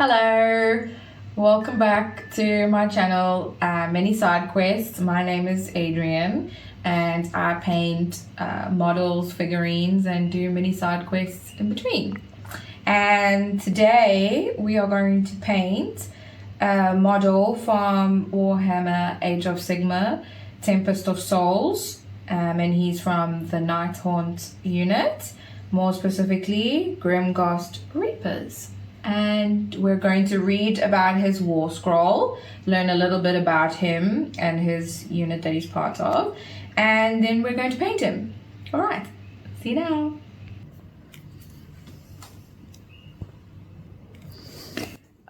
Hello, welcome back to my channel, Mini Side Quests. My name is Adrian and I paint models, figurines, and do mini side quests in between. And today we are going to paint a model from Warhammer Age of Sigmar, Tempest of Souls, and he's from the Nighthaunt unit, more specifically Grimghast Reapers. And we're going to read about his war scroll, learn a little bit about him and his unit that he's part of, and then we're going to paint him. All right, see you now.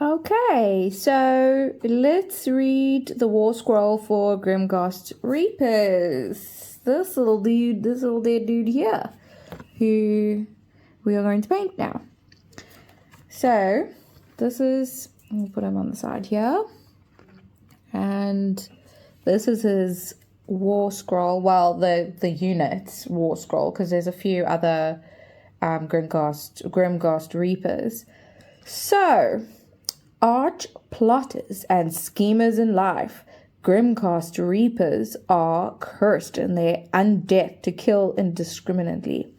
Okay, so let's read the war scroll for Grimghast Reapers. This little dead dude here, who we are going to paint now. So this is, I'll put him on the side here, and this is his war scroll, well, the unit's war scroll, because there's a few other Grimghast Reapers. So, arch plotters and schemers in life, Grimghast Reapers are cursed in their undeath to kill indiscriminately.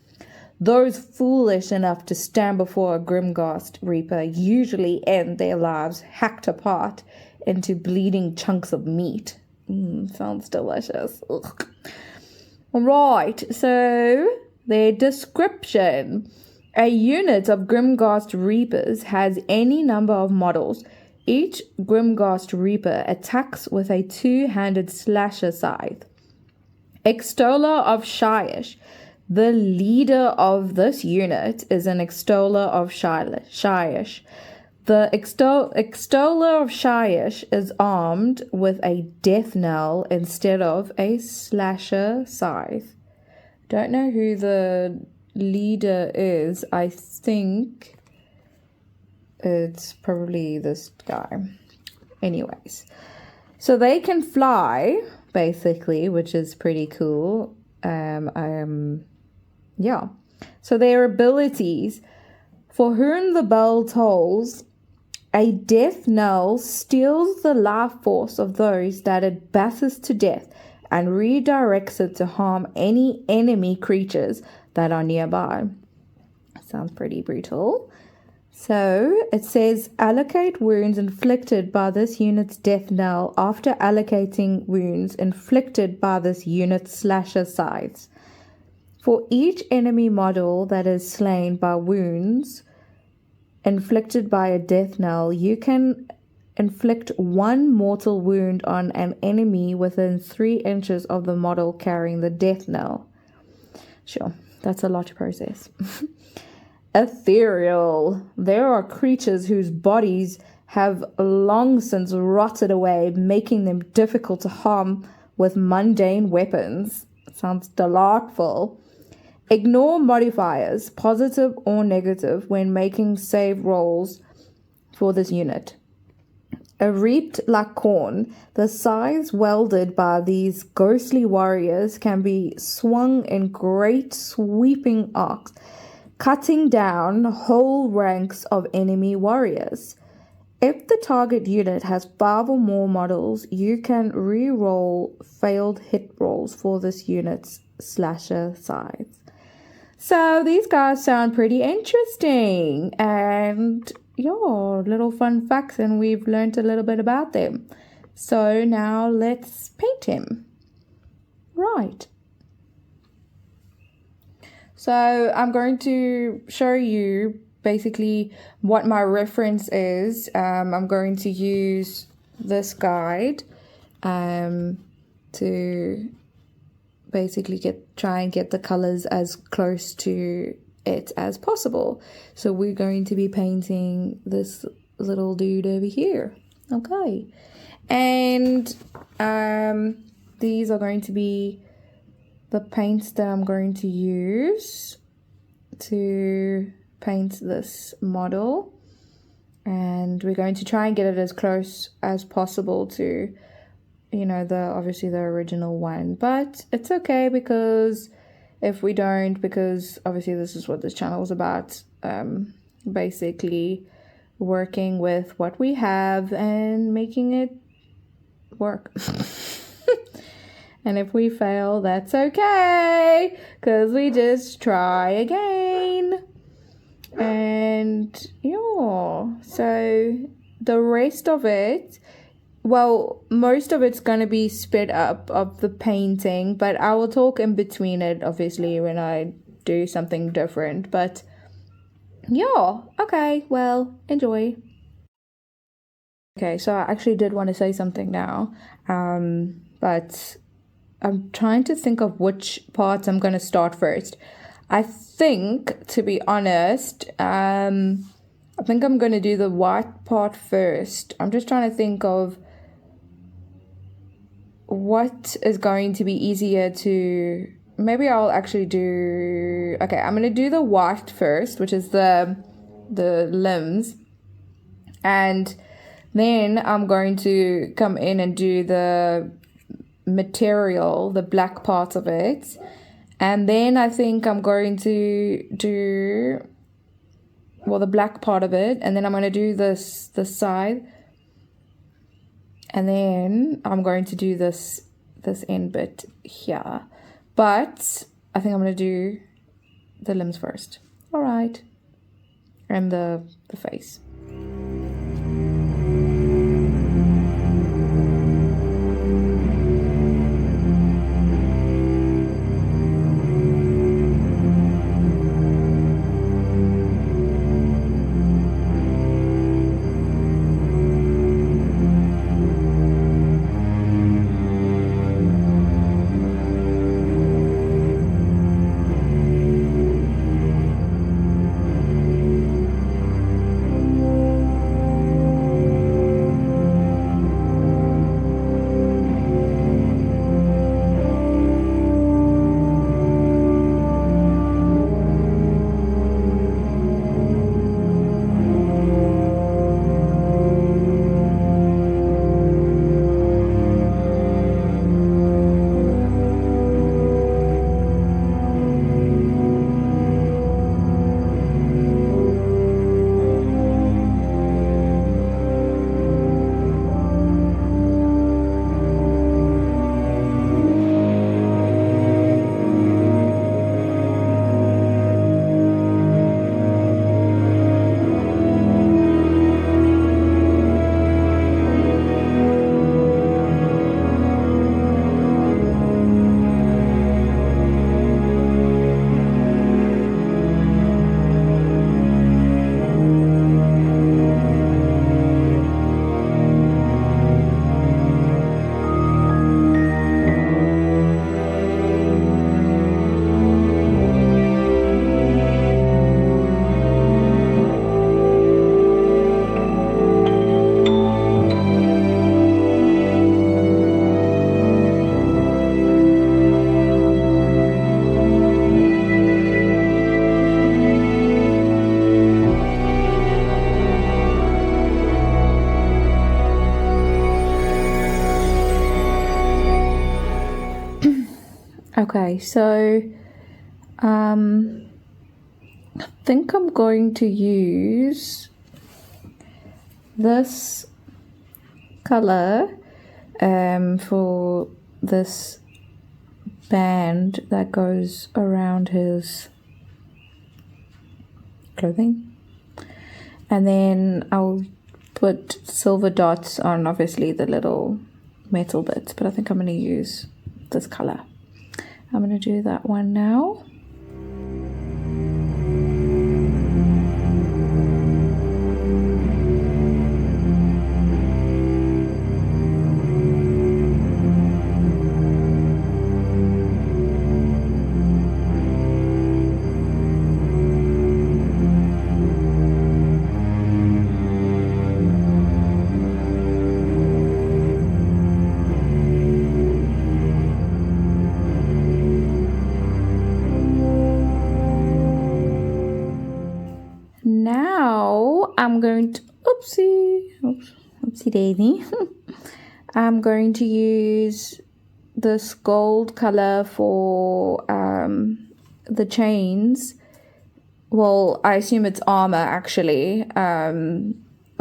Those foolish enough to stand before a Grimghast Reaper usually end their lives hacked apart into bleeding chunks of meat. Sounds delicious. Ugh. Alright, so their description. A unit of Grimghast Reapers has any number of models. Each Grimghast Reaper attacks with a two-handed slasher scythe. Extoller of Shyish. The leader of this unit is an extoller of Shyish. The extoller of Shyish is armed with a death knell instead of a slasher scythe. Don't know who the leader is. I think it's probably this guy. Anyways, so they can fly, basically, which is pretty cool. Yeah. So their abilities. For whom the bell tolls, a death knell steals the life force of those that it basses to death and redirects it to harm any enemy creatures that are nearby. Sounds pretty brutal. So it says allocate wounds inflicted by this unit's death knell after allocating wounds inflicted by this unit's slasher scythes. For each enemy model that is slain by wounds inflicted by a death knell, you can inflict one mortal wound on an enemy within 3 inches of the model carrying the death knell. Sure, that's a lot to process. Ethereal. There are creatures whose bodies have long since rotted away, making them difficult to harm with mundane weapons. Sounds delightful. Ignore modifiers, positive or negative, when making save rolls for this unit. Reaped like corn, the scythes welded by these ghostly warriors can be swung in great sweeping arcs, cutting down whole ranks of enemy warriors. If the target unit has 5 or more models, you can re-roll failed hit rolls for this unit's slasher scythes. So these guys sound pretty interesting, and yeah, little fun facts, and we've learned a little bit about them. So now let's paint him. Right. So I'm going to show you basically what my reference is. I'm going to use this guide to basically try and get the colors as close to it as possible. So we're going to be painting this little dude over here. Okay. And these are going to be the paints that I'm going to use to paint this model. And we're going to try and get it as close as possible to, you know, obviously the original one. But it's okay, because if we don't, because obviously this is what this channel is about, basically working with what we have and making it work. And if we fail, that's okay, because we just try again. And yeah, so the rest of it, well, most of it's going to be sped up of the painting, but I will talk in between it, obviously, when I do something different. But yeah, okay, well, enjoy. Okay, so I actually did want to say something now, but I'm trying to think of which parts I'm going to start first. I think, to be honest, I think I'm going to do the white part first. I'm just trying to think of what is going to be easier to... Maybe I'll actually do... Okay, I'm going to do the white first, which is the limbs. And then I'm going to come in and do the material, the black part of it. And then I think I'm going to do, well, the black part of it. And then I'm going to do this side. And then I'm going to do this end bit here. But I think I'm going to do the limbs first. All right. And the face. Okay, so I think I'm going to use this color for this band that goes around his clothing, and then I'll put silver dots on obviously the little metal bits, but I think I'm going to use this color. I'm going to do that one now. Now I'm going to, oopsie daisy. I'm going to use this gold color for the chains. Well, I assume it's armor actually.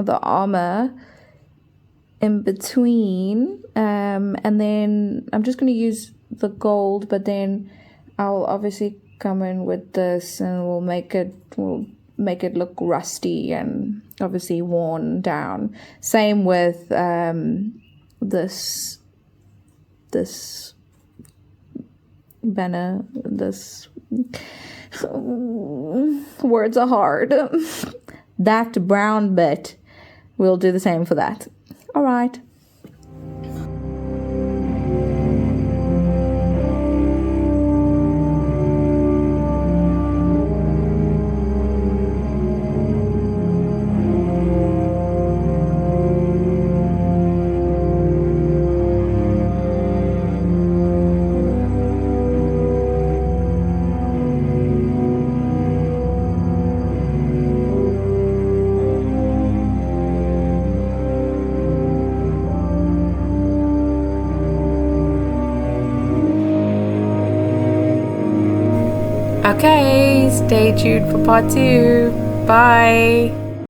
the armor in between, and then I'm just going to use the gold, but then I'll obviously come in with this and we'll make it look rusty and obviously worn down. Same with this banner, this words are hard. That brown bit, we'll do the same for that. All right. Okay, stay tuned for part 2. Bye.